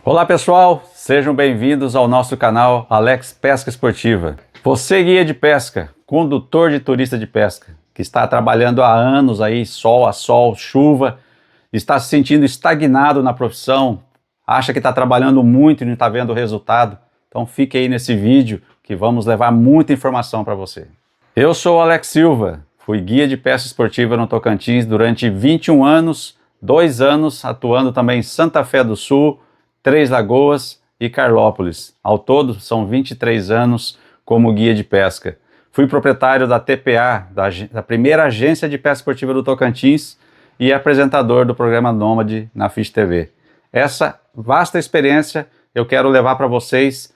Olá pessoal, sejam bem-vindos ao nosso canal Alex Pesca Esportiva. Você guia de pesca, condutor de turista de pesca, que está trabalhando há anos aí, sol a sol, chuva, está se sentindo estagnado na profissão, acha que está trabalhando muito e não está vendo o resultado, então fique aí nesse vídeo que vamos levar muita informação para você. Eu sou o Alex Silva, fui guia de pesca esportiva no Tocantins durante 21 anos, 2 anos atuando também em Santa Fé do Sul, Três Lagoas e Carlópolis. Ao todo, são 23 anos como guia de pesca. Fui proprietário da TPA, da primeira agência de pesca esportiva do Tocantins, e apresentador do programa Nômade na Fish TV. Essa vasta experiência eu quero levar para vocês,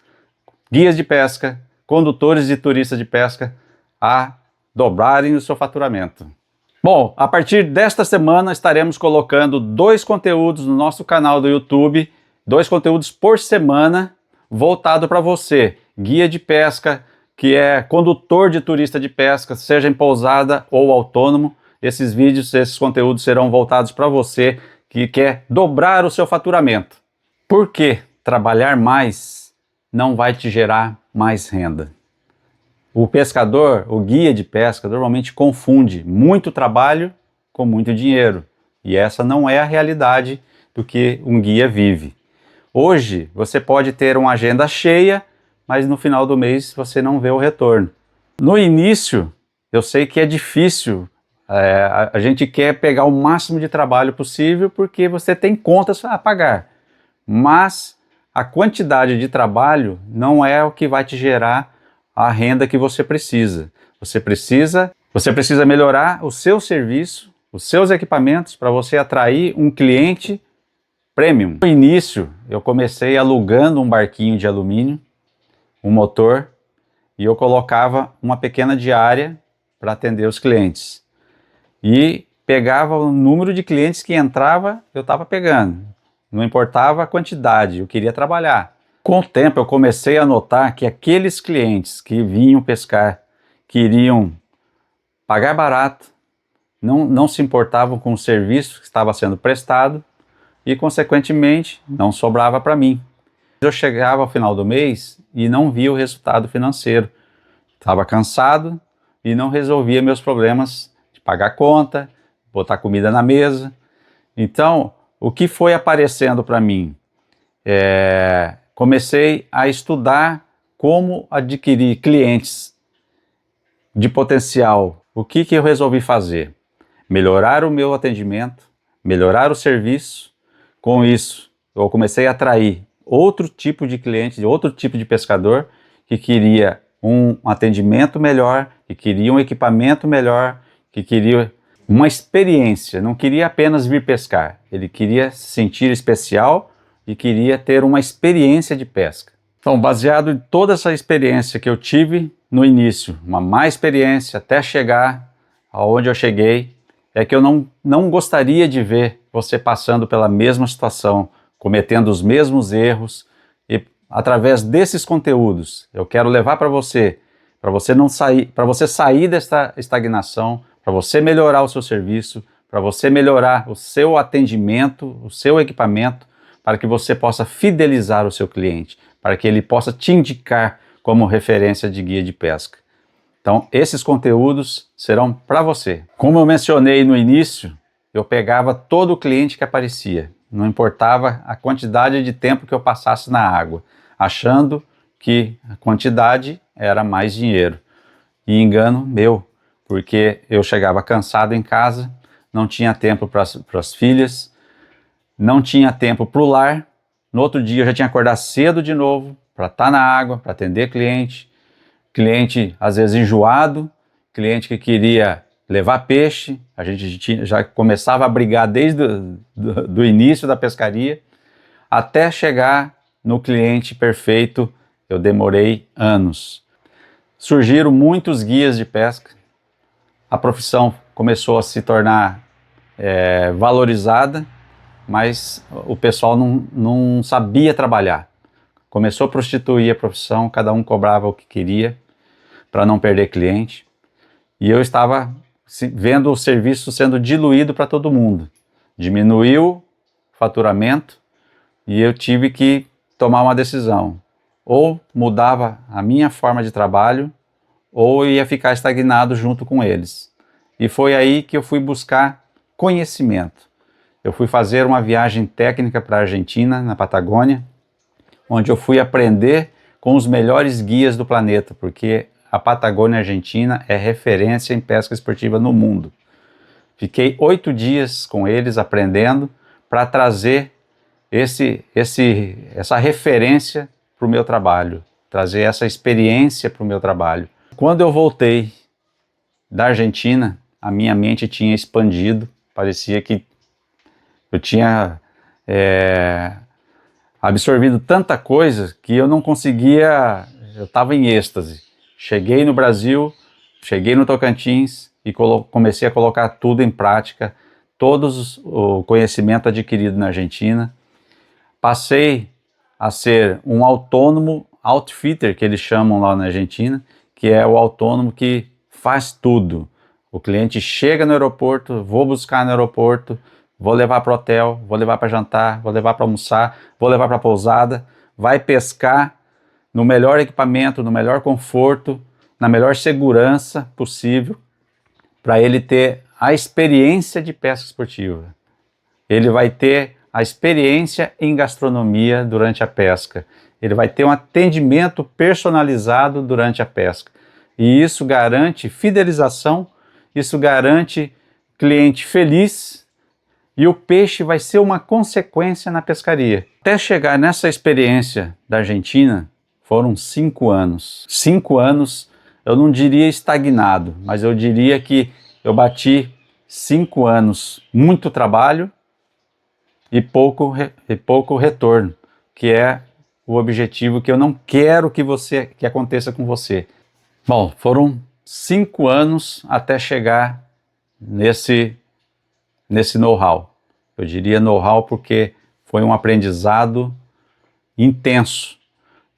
guias de pesca, condutores de turistas de pesca, a dobrarem o seu faturamento. Bom, a partir desta semana estaremos colocando 2 conteúdos no nosso canal do YouTube, 2 conteúdos por semana, voltado para você, guia de pesca, que é condutor de turista de pesca, seja em pousada ou autônomo. Esses vídeos, esses conteúdos serão voltados para você que quer dobrar o seu faturamento. Por que trabalhar mais não vai te gerar mais renda? O pescador, o guia de pesca, normalmente confunde muito trabalho com muito dinheiro. E essa não é a realidade do que um guia vive. Hoje, você pode ter uma agenda cheia, mas no final do mês você não vê o retorno. No início, eu sei que é difícil, a gente quer pegar o máximo de trabalho possível porque você tem contas a pagar. Mas a quantidade de trabalho não é o que vai te gerar a renda que você precisa. Você precisa melhorar o seu serviço, os seus equipamentos, para você atrair um cliente premium. No início, eu comecei alugando um barquinho de alumínio, um motor, e eu colocava uma pequena diária para atender os clientes. E pegava o número de clientes que entrava, eu estava pegando. Não importava a quantidade, eu queria trabalhar. Com o tempo, eu comecei a notar que aqueles clientes que vinham pescar, queriam pagar barato, não se importavam com o serviço que estava sendo prestado, e, consequentemente, não sobrava para mim. Eu chegava ao final do mês e não via o resultado financeiro. Estava cansado e não resolvia meus problemas de pagar conta, botar comida na mesa. Então, o que foi aparecendo para mim? Comecei a estudar como adquirir clientes de potencial. O que eu resolvi fazer? Melhorar o meu atendimento, melhorar o serviço. Com isso, eu comecei a atrair outro tipo de cliente, outro tipo de pescador que queria um atendimento melhor, que queria um equipamento melhor, que queria uma experiência, não queria apenas vir pescar, ele queria se sentir especial e queria ter uma experiência de pesca. Então, baseado em toda essa experiência que eu tive no início, uma má experiência até chegar aonde eu cheguei, é que eu não gostaria de ver você passando pela mesma situação, cometendo os mesmos erros, e através desses conteúdos eu quero levar para você não sair, para você sair dessa estagnação, para você melhorar o seu serviço, para você melhorar o seu atendimento, o seu equipamento, para que você possa fidelizar o seu cliente, para que ele possa te indicar como referência de guia de pesca. Então, esses conteúdos serão para você. Como eu mencionei no início, eu pegava todo o cliente que aparecia, não importava a quantidade de tempo que eu passasse na água, achando que a quantidade era mais dinheiro. E engano meu, porque eu chegava cansado em casa, não tinha tempo para as filhas, não tinha tempo para o lar. No outro dia eu já tinha que acordar cedo de novo para estar na água, para atender cliente às vezes enjoado, cliente que queria levar peixe, a gente já começava a brigar desde do início da pescaria, até chegar no cliente perfeito, eu demorei anos. Surgiram muitos guias de pesca, a profissão começou a se tornar valorizada, mas o pessoal não sabia trabalhar. Começou a prostituir a profissão, cada um cobrava o que queria para não perder cliente. E eu estava vendo o serviço sendo diluído para todo mundo. Diminuiu o faturamento e eu tive que tomar uma decisão. Ou mudava a minha forma de trabalho, ou ia ficar estagnado junto com eles. E foi aí que eu fui buscar conhecimento. Eu fui fazer uma viagem técnica para a Argentina, na Patagônia, onde eu fui aprender com os melhores guias do planeta, porque a Patagônia Argentina é referência em pesca esportiva no mundo. Fiquei 8 dias com eles aprendendo para trazer essa referência para o meu trabalho, trazer essa experiência para o meu trabalho. Quando eu voltei da Argentina, a minha mente tinha expandido, parecia que eu tinha absorvido tanta coisa que eu não conseguia, eu estava em êxtase. Cheguei no Brasil, cheguei no Tocantins e comecei a colocar tudo em prática, o conhecimento adquirido na Argentina. Passei a ser um autônomo outfitter, que eles chamam lá na Argentina, que é o autônomo que faz tudo. O cliente chega no aeroporto, vou buscar no aeroporto, vou levar para o hotel, vou levar para jantar, vou levar para almoçar, vou levar para a pousada, vai pescar no melhor equipamento, no melhor conforto, na melhor segurança possível, para ele ter a experiência de pesca esportiva. Ele vai ter a experiência em gastronomia durante a pesca. Ele vai ter um atendimento personalizado durante a pesca. E isso garante fidelização, isso garante cliente feliz, e o peixe vai ser uma consequência na pescaria. Até chegar nessa experiência da Argentina, foram 5 anos. 5 anos, eu não diria estagnado, mas eu diria que eu bati 5 anos, muito trabalho e pouco retorno, que é o objetivo que eu não quero que aconteça com você. Bom, foram 5 anos até chegar nesse know-how. Eu diria know-how porque foi um aprendizado intenso.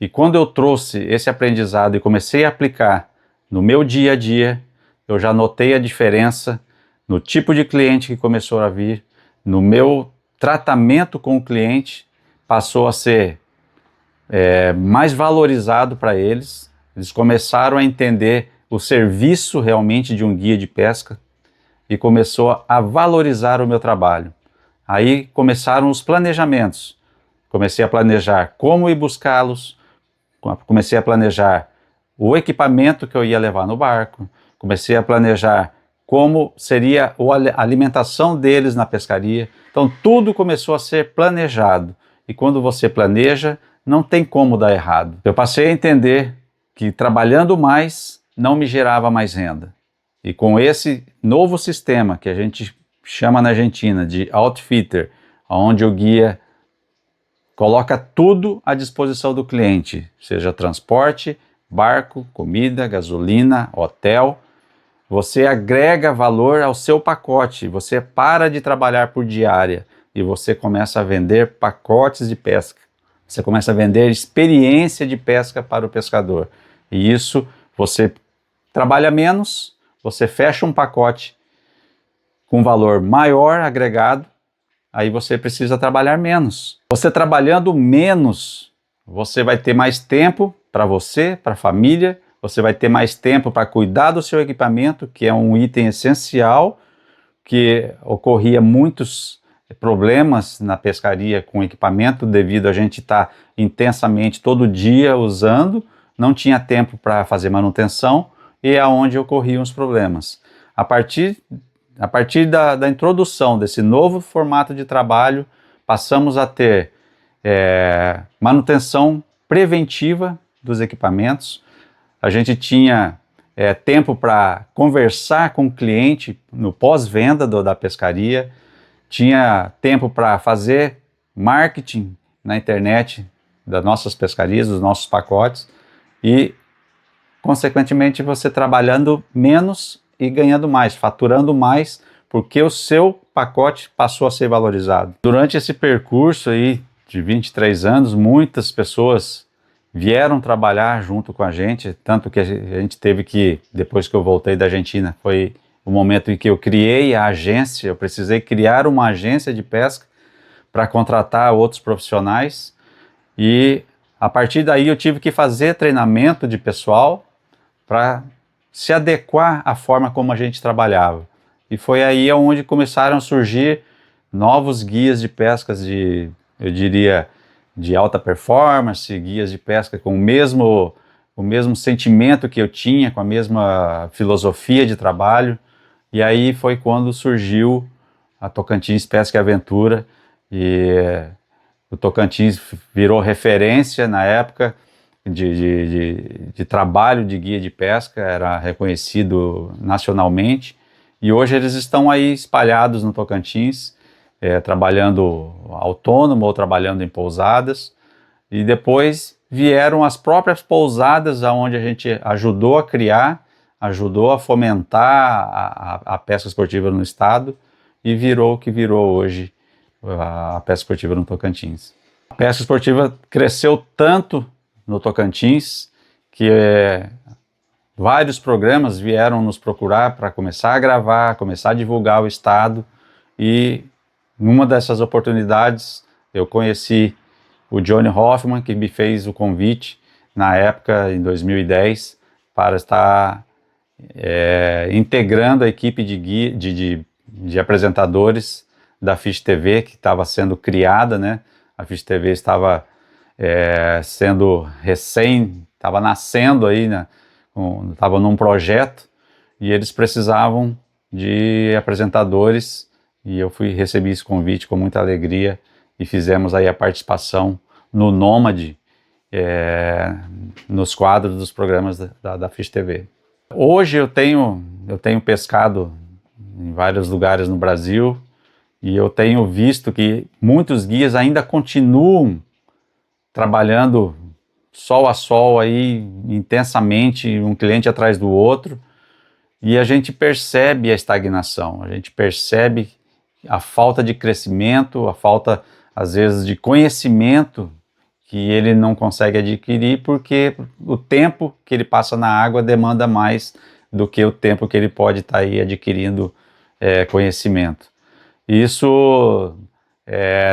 E quando eu trouxe esse aprendizado e comecei a aplicar no meu dia a dia, eu já notei a diferença no tipo de cliente que começou a vir, no meu tratamento com o cliente, passou a ser mais valorizado para eles. Eles começaram a entender o serviço realmente de um guia de pesca e começou a valorizar o meu trabalho. Aí começaram os planejamentos. Comecei a planejar como ir buscá-los, comecei a planejar o equipamento que eu ia levar no barco, comecei a planejar como seria a alimentação deles na pescaria. Então tudo começou a ser planejado. E quando você planeja, não tem como dar errado. Eu passei a entender que trabalhando mais não me gerava mais renda. E com esse novo sistema que a gente chama na Argentina de outfitter, onde o guia coloca tudo à disposição do cliente, seja transporte, barco, comida, gasolina, hotel, você agrega valor ao seu pacote, você para de trabalhar por diária e você começa a vender pacotes de pesca. Você começa a vender experiência de pesca para o pescador. E isso, você trabalha menos, você fecha um pacote com valor maior agregado, aí você precisa trabalhar menos. Você trabalhando menos, você vai ter mais tempo para você, para a família, você vai ter mais tempo para cuidar do seu equipamento, que é um item essencial, que ocorria muitos problemas na pescaria com equipamento, devido a gente estar intensamente todo dia usando, não tinha tempo para fazer manutenção, e é onde ocorriam os problemas. A partir da introdução desse novo formato de trabalho, passamos a ter manutenção preventiva dos equipamentos. A gente tinha tempo para conversar com o cliente no pós-venda da pescaria, tinha tempo para fazer marketing na internet das nossas pescarias, dos nossos pacotes e, consequentemente, você trabalhando menos e ganhando mais, faturando mais, porque o seu pacote passou a ser valorizado. Durante esse percurso aí de 23 anos, muitas pessoas vieram trabalhar junto com a gente, tanto que a gente teve que, depois que eu voltei da Argentina, foi o momento em que eu criei a agência, eu precisei criar uma agência de pesca para contratar outros profissionais, e a partir daí eu tive que fazer treinamento de pessoal para se adequar à forma como a gente trabalhava. E foi aí onde começaram a surgir novos guias de pescas eu diria, de alta performance, guias de pesca com o mesmo sentimento que eu tinha, com a mesma filosofia de trabalho. E aí foi quando surgiu a Tocantins Pesca e Aventura, e o Tocantins virou referência na época de trabalho de guia de pesca, era reconhecido nacionalmente, e hoje eles estão aí espalhados no Tocantins, trabalhando autônomo ou trabalhando em pousadas, e depois vieram as próprias pousadas, onde a gente ajudou a criar, ajudou a fomentar a pesca esportiva no estado, e virou o que virou hoje a pesca esportiva no Tocantins. A pesca esportiva cresceu tanto no Tocantins que vários programas vieram nos procurar para começar a gravar, começar a divulgar o estado, e numa dessas oportunidades eu conheci o Johnny Hoffman, que me fez o convite na época, em 2010, para estar integrando a equipe de apresentadores da Fish TV, que estava sendo criada, né? A Fish TV estava sendo estava nascendo aí, né? Estava num projeto, e eles precisavam de apresentadores, e eu recebi esse convite com muita alegria, e fizemos aí a participação no Nômade, nos quadros dos programas da Fish TV. Hoje eu tenho pescado em vários lugares no Brasil, e eu tenho visto que muitos guias ainda continuam trabalhando sol a sol aí, intensamente, um cliente atrás do outro, e a gente percebe a estagnação, a gente percebe a falta de crescimento, a falta, às vezes, de conhecimento que ele não consegue adquirir, porque o tempo que ele passa na água demanda mais do que o tempo que ele pode estar aí adquirindo conhecimento. Isso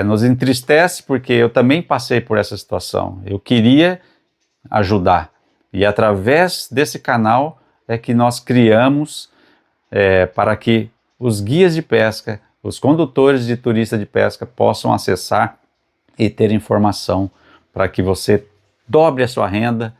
nos entristece, porque eu também passei por essa situação. Eu queria ajudar, e através desse canal é que nós criamos para que os guias de pesca, os condutores de turista de pesca possam acessar e ter informação, para que você dobre a sua renda,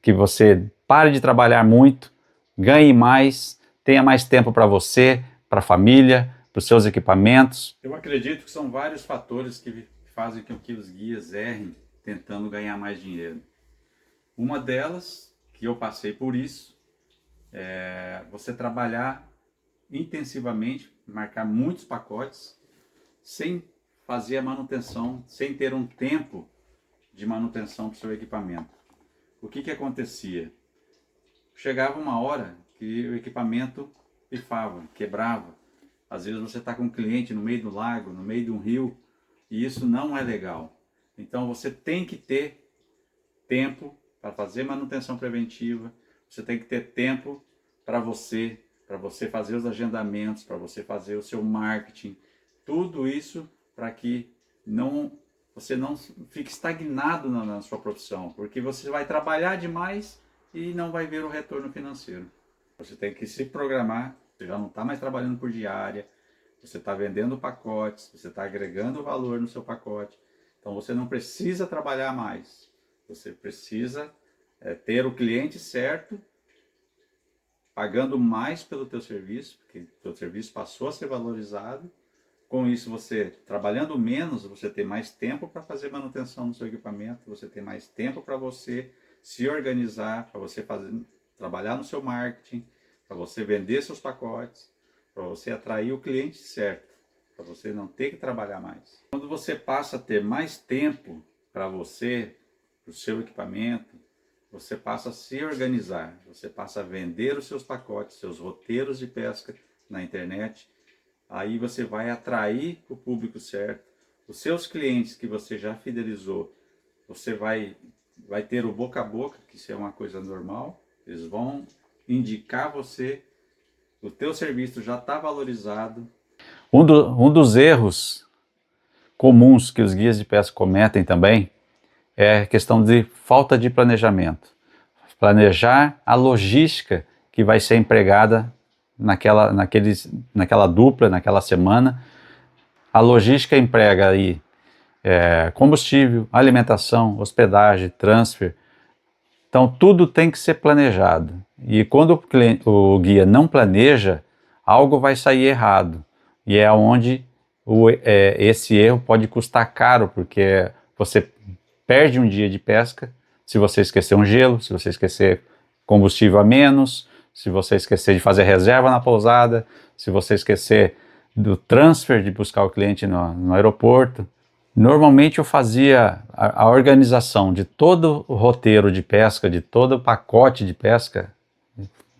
que você pare de trabalhar muito, ganhe mais, tenha mais tempo para você, para a família, para os seus equipamentos. Eu acredito que são vários fatores que fazem com que os guias errem tentando ganhar mais dinheiro. Uma delas, que eu passei por isso, é você trabalhar intensivamente, marcar muitos pacotes, sem fazer a manutenção, sem ter um tempo de manutenção para o seu equipamento. O que acontecia? Chegava uma hora que o equipamento pifava, quebrava. Às vezes você está com um cliente no meio do lago, no meio de um rio, e isso não é legal. Então você tem que ter tempo para fazer manutenção preventiva, você tem que ter tempo para você fazer os agendamentos, para você fazer o seu marketing, tudo isso para que você não fique estagnado na sua profissão, porque você vai trabalhar demais e não vai ver o retorno financeiro. Você tem que se programar, você já não está mais trabalhando por diária, você está vendendo pacotes, você está agregando valor no seu pacote, então você não precisa trabalhar mais, você precisa ter o cliente certo, pagando mais pelo teu serviço, porque o teu serviço passou a ser valorizado. Com isso, você trabalhando menos, você tem mais tempo para fazer manutenção no seu equipamento, você tem mais tempo para você se organizar, para você trabalhar no seu marketing, para você vender seus pacotes, para você atrair o cliente certo, para você não ter que trabalhar mais. Quando você passa a ter mais tempo para você, para o seu equipamento, você passa a se organizar, você passa a vender os seus pacotes, seus roteiros de pesca na internet. Aí você vai atrair o público certo, os seus clientes que você já fidelizou, você vai ter o boca a boca, que isso é uma coisa normal, eles vão indicar você, o teu serviço já está valorizado. Um dos erros comuns que os guias de pesca cometem também é a questão de falta de planejamento. Planejar a logística que vai ser empregada naquela dupla, naquela semana. A logística emprega aí combustível, alimentação, hospedagem, transfer. Então tudo tem que ser planejado. E quando o guia não planeja, algo vai sair errado. E é onde esse erro pode custar caro, porque você perde um dia de pesca se você esquecer um gelo, se você esquecer combustível a menos, se você esquecer de fazer reserva na pousada, se você esquecer do transfer, de buscar o cliente no aeroporto. Normalmente eu fazia a organização de todo o roteiro de pesca, de todo o pacote de pesca,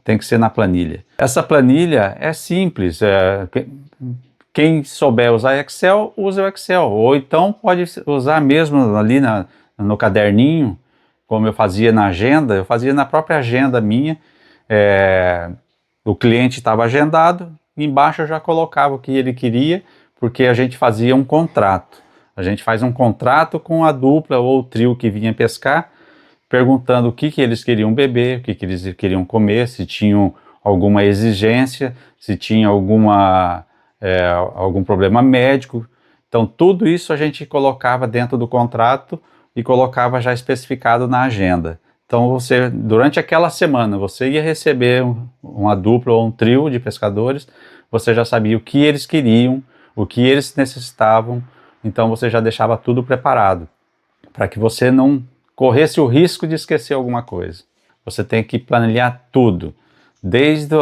tem que ser na planilha. Essa planilha é simples, quem souber usar Excel, usa o Excel, ou então pode usar mesmo ali no caderninho, como eu fazia na agenda, eu fazia na própria agenda minha, o cliente estava agendado, embaixo eu já colocava o que ele queria, porque a gente fazia um contrato. A gente faz um contrato com a dupla ou o trio que vinha pescar, perguntando o que eles queriam beber, o que eles queriam comer, se tinham alguma exigência, se tinha algum problema médico. Então tudo isso a gente colocava dentro do contrato e colocava já especificado na agenda. Então durante aquela semana, você ia receber uma dupla ou um trio de pescadores, você já sabia o que eles queriam, o que eles necessitavam, então você já deixava tudo preparado, para que você não corresse o risco de esquecer alguma coisa. Você tem que planejar tudo, desde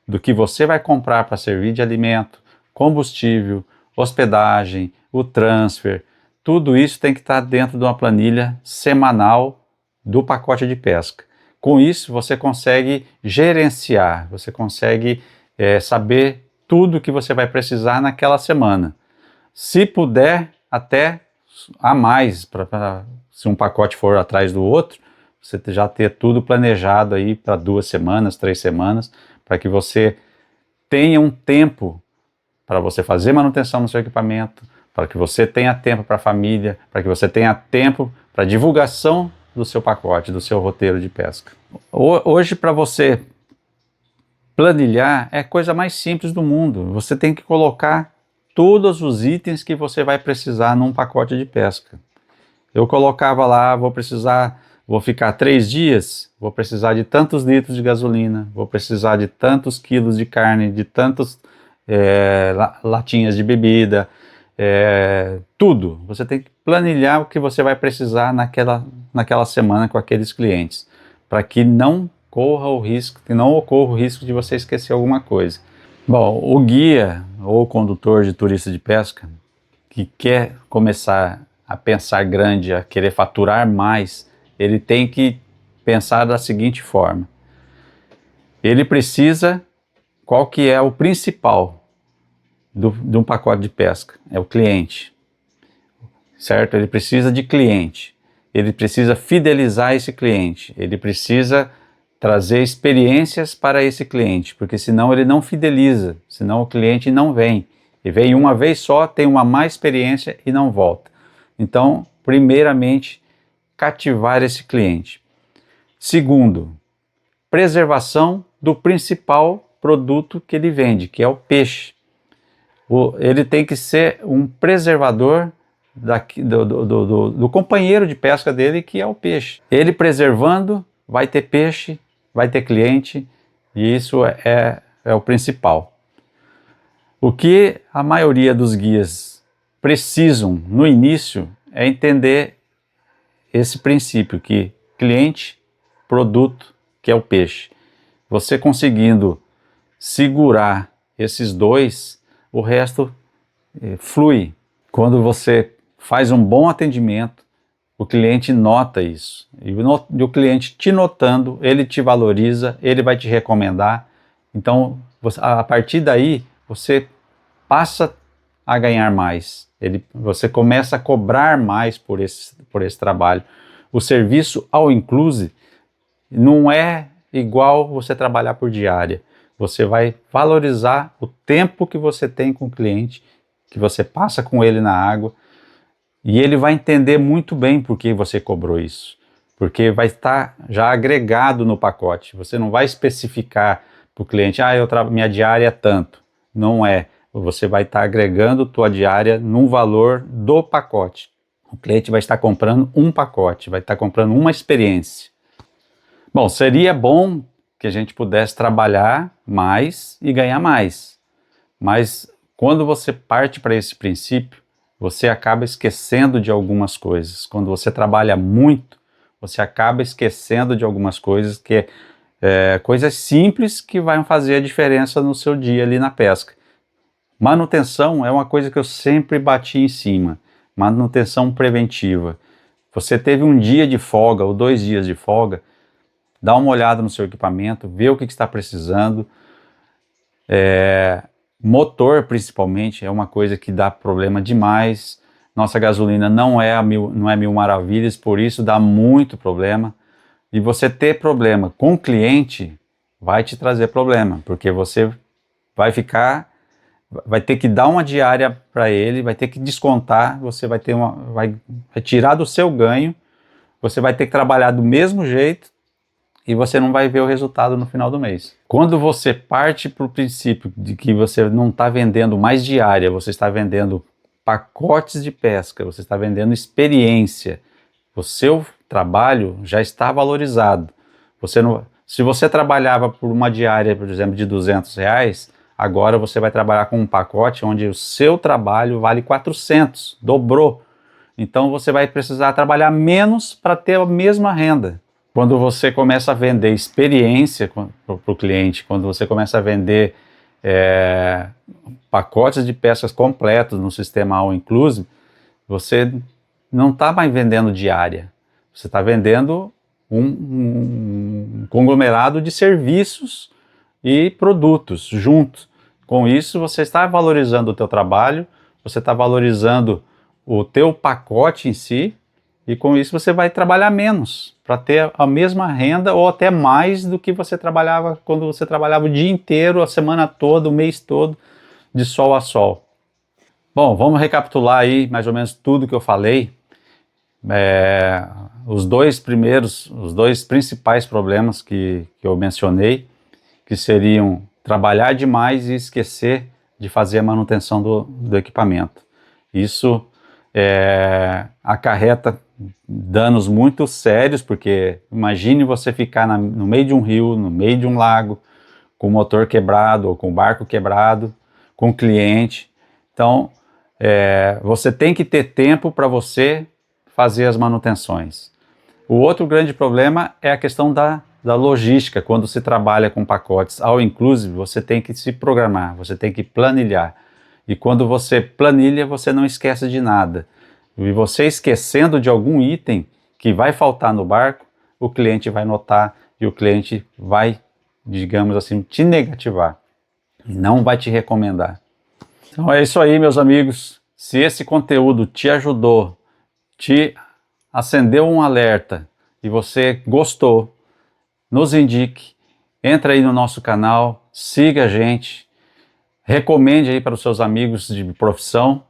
do que você vai comprar para servir de alimento, combustível, hospedagem, o transfer, tudo isso tem que estar dentro de uma planilha semanal do pacote de pesca. Com isso você consegue gerenciar, você consegue saber tudo que você vai precisar naquela semana. Se puder, até a mais, se um pacote for atrás do outro, você já ter tudo planejado aí para 2 semanas, 3 semanas, para que você tenha um tempo para você fazer manutenção no seu equipamento, para que você tenha tempo para a família, para que você tenha tempo para divulgação do seu pacote, do seu roteiro de pesca. Hoje, para você planilhar, é a coisa mais simples do mundo. Você tem que colocar todos os itens que você vai precisar num pacote de pesca. Eu colocava lá, vou ficar 3 dias, vou precisar de tantos litros de gasolina, vou precisar de tantos quilos de carne, de tantos latinhas de bebida, tudo. Você tem que planilhar o que você vai precisar naquela semana com aqueles clientes, para que não ocorra o risco de você esquecer alguma coisa. Bom, o guia ou condutor de turista de pesca que quer começar a pensar grande, a querer faturar mais, ele tem que pensar da seguinte forma. Ele precisa, qual que é o principal de um pacote de pesca? É o cliente, certo? Ele precisa de cliente, ele precisa fidelizar esse cliente, ele precisa trazer experiências para esse cliente, porque senão ele não fideliza, senão o cliente não vem. E vem uma vez só, tem uma má experiência e não volta. Então, primeiramente, cativar esse cliente. Segundo, preservação do principal produto que ele vende, que é o peixe. Ele tem que ser um preservador do companheiro de pesca dele, que é o peixe. Ele preservando, vai ter peixe, vai ter cliente, e isso é o principal. O que a maioria dos guias precisam no início é entender esse princípio, que cliente, produto, que é o peixe. Você conseguindo segurar esses dois, o resto flui. Quando você faz um bom atendimento, o cliente nota isso. E o cliente te notando, ele te valoriza, ele vai te recomendar. Então, a partir daí, você passa a ganhar mais. Você começa a cobrar mais por esse trabalho. O serviço all inclusive não é igual você trabalhar por diária. Você vai valorizar o tempo que você tem com o cliente, que você passa com ele na água, E ele vai entender muito bem por que você cobrou isso, porque vai estar já agregado no pacote. Você não vai especificar para o cliente, minha diária é tanto. Não é. Você vai estar agregando tua diária num valor do pacote. O cliente vai estar comprando um pacote, vai estar comprando uma experiência. Bom, seria bom que a gente pudesse trabalhar mais e ganhar mais. Mas quando você parte para esse princípio, você acaba esquecendo de algumas coisas. Quando você trabalha muito, você acaba esquecendo de algumas coisas coisas simples que vão fazer a diferença no seu dia ali na pesca. Manutenção é uma coisa que eu sempre bati em cima. Manutenção preventiva. Você teve um dia de folga ou 2 dias de folga, dá uma olhada no seu equipamento, vê o que está precisando. Motor, principalmente, é uma coisa que dá problema demais. Nossa gasolina não é mil maravilhas, por isso dá muito problema. E você ter problema com o cliente vai te trazer problema, porque você vai ter que dar uma diária para ele, vai ter que descontar, você vai tirar do seu ganho, você vai ter que trabalhar do mesmo jeito e você não vai ver o resultado no final do mês. Quando você parte para o princípio de que você não está vendendo mais diária, você está vendendo pacotes de pesca, você está vendendo experiência, o seu trabalho já está valorizado. Se você trabalhava por uma diária, por exemplo, de R$200, agora você vai trabalhar com um pacote onde o seu trabalho vale 400, dobrou. Então você vai precisar trabalhar menos para ter a mesma renda. Quando você começa a vender experiência para o cliente, quando você começa a vender pacotes de pescas completos no sistema All Inclusive, você não está mais vendendo diária, você está vendendo um conglomerado de serviços e produtos juntos. Com isso, você está valorizando o teu trabalho, você está valorizando o teu pacote em si, e com isso você vai trabalhar menos, para ter a mesma renda ou até mais do que você trabalhava quando você trabalhava o dia inteiro, a semana toda, o mês todo, de sol a sol. Bom, vamos recapitular aí mais ou menos tudo que eu falei. Os dois principais problemas que eu mencionei, que seriam trabalhar demais e esquecer de fazer a manutenção do equipamento. Isso acarreta danos muito sérios, porque imagine você ficar no meio de um rio, no meio de um lago, com o motor quebrado ou com o barco quebrado, com o cliente. Então, você tem que ter tempo para você fazer as manutenções. O outro grande problema é a questão da logística. Quando se trabalha com pacotes all inclusive, você tem que se programar, você tem que planilhar. E quando você planilha, você não esquece de nada. E você esquecendo de algum item que vai faltar no barco, o cliente vai notar e o cliente vai, digamos assim, te negativar. Não vai te recomendar. Então é isso aí, meus amigos. Se esse conteúdo te ajudou, te acendeu um alerta e você gostou, nos indique, entra aí no nosso canal, siga a gente, recomende aí para os seus amigos de profissão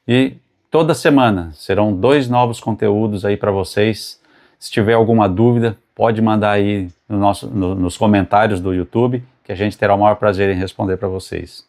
e toda semana serão 2 novos conteúdos aí para vocês. Se tiver alguma dúvida, pode mandar aí nos comentários do YouTube, que a gente terá o maior prazer em responder para vocês.